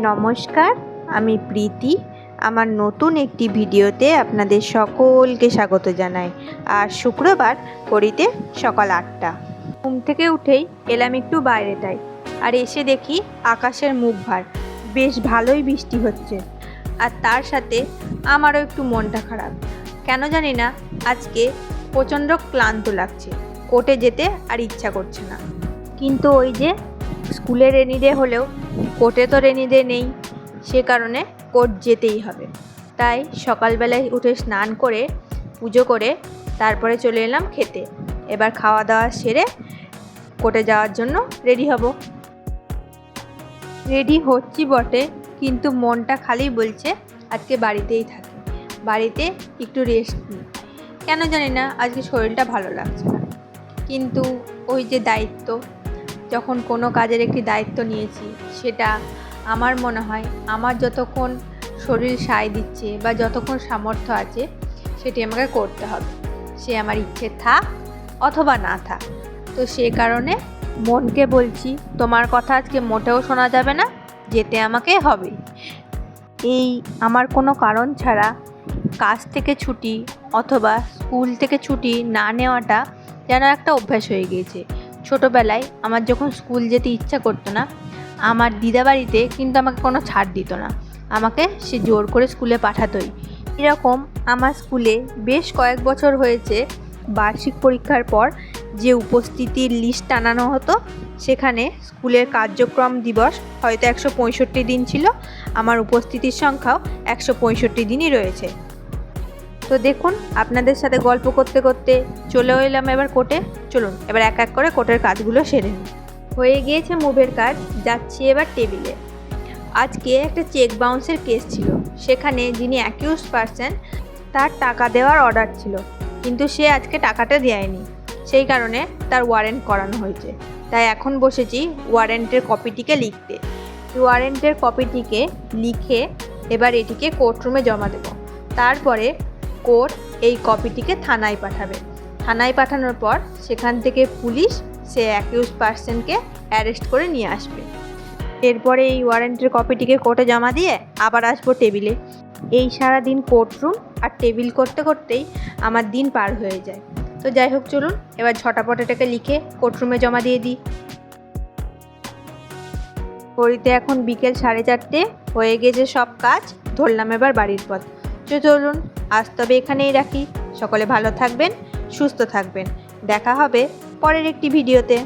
নমস্কার, আমি প্রীতি। আমার নতুন একটি ভিডিওতে আপনাদের সকলকে স্বাগত জানাই। আর শুক্রবার ঘড়িতে সকাল 8টা। ঘুম থেকে উঠেই এলাম একটু বাইরেটায়, আর এসে দেখি আকাশের মুখ ভার, বেশ ভালোই বৃষ্টি হচ্ছে। আর তার সাথে আমারও একটু মনটা খারাপ, কেন জানি না। আজকে প্রচণ্ড ক্লান্ত লাগছে, কোর্টে যেতে আর ইচ্ছা করছে না। কিন্তু ওই যে স্কুলে রেনি ডে হলেও কোর্টে তো রেনি ডে নেই, সে কারণে কোর্ট যেতেই হবে। তাই সকালবেলায় উঠে স্নান করে পুজো করে তারপরে চলে এলাম খেতে। এবার খাওয়া দাওয়া সেরে কোর্টে যাওয়ার জন্য রেডি হব। রেডি হচ্ছি বটে, কিন্তু মনটা খালি বলছে আজকে বাড়িতেই থাকি, বাড়িতে একটু রেস্ট নিই। কেন জানি না আজকে শরীরটা ভালো লাগছে না। কিন্তু ওই যে দায়িত্ব, যখন কোনো কাজের একটি দায়িত্ব নিয়েছি, সেটা আমার মনে হয় আমার যতক্ষণ শরীর সায় দিচ্ছে বা যতক্ষণ সামর্থ্য আছে সেটি আমাকে করতে হবে, সে আমার ইচ্ছে থাক অথবা না থাক। তো সে কারণে মনকে বলছি তোমার কথা আজকে মোটেও শোনা যাবে না, যেতে আমাকে হবে। এই আমার কোনো কারণ ছাড়া কাজ থেকে ছুটি অথবা স্কুল থেকে ছুটি না নেওয়াটা যেন একটা অভ্যাস হয়ে গিয়েছে। ছোটোবেলায় আমার যখন স্কুল যেতে ইচ্ছা করতো না, আমার দিদাবাড়িতে কিন্তু আমাকে কোনো ছাড় দিত না, আমাকে সে জোর করে স্কুলে পাঠাতোই। এরকম আমার স্কুলে বেশ কয়েক বছর হয়েছে বার্ষিক পরীক্ষার পর যে উপস্থিতির লিস্ট টানানো হতো, সেখানে স্কুলের কার্যক্রম দিবস হয়তো 165 দিন ছিল, আমার উপস্থিতির সংখ্যাও 165 দিনই রয়েছে। তো দেখুন, আপনাদের সাথে গল্প করতে করতে চলেও এলাম এবার কোর্টে। চলুন এবার এক এক করে কোর্টের কাজগুলো সেরে নিই। হয়ে গিয়েছে মুভের কাজ, যাচ্ছি এবার টেবিলে। আজকে একটা চেক বাউন্সের কেস ছিল, সেখানে যিনি অ্যাকিউজড পারসন তার টাকা দেওয়ার অর্ডার ছিল, কিন্তু সে আজকে টাকাটা দেয়নি, সেই কারণে তার ওয়ারেন্ট করানো হয়েছে। তাই এখন বসেছি ওয়ারেন্টের কপিটিকে লিখতে। ওয়ারেন্টের কপিটিকে লিখে এবার এটিকে কোর্টরুমে জমা দেব। তারপরে কোর্ট এই কপিটিকে থানায় পাঠাবে। থানায় পাঠানোর পর সেখান থেকে পুলিশ সে অ্যাকিউজড পারসনকে অ্যারেস্ট করে নিয়ে আসবে। এরপরে এই ওয়ারেন্টের কপিটিকে কোর্টে জমা দিয়ে আবার আসবো টেবিলে। এই সারা দিন কোর্টরুম আর টেবিল করতে করতেই আমার দিন পার হয়ে যায়। তো যাই হোক, চলুন এবার ঝটাপট এটাকে লিখে কোর্টরুমে জমা দিয়ে দিই। ঘড়িতে এখন বিকেল 4:30 হয়ে গেছে সব কাজ, ধরলাম এবার বাড়ির পথ। চলুন আজ তবে এখানেই রাখি। সকলে ভালো থাকবেন, সুস্থ থাকবেন। দেখা হবে পরের একটি ভিডিওতে।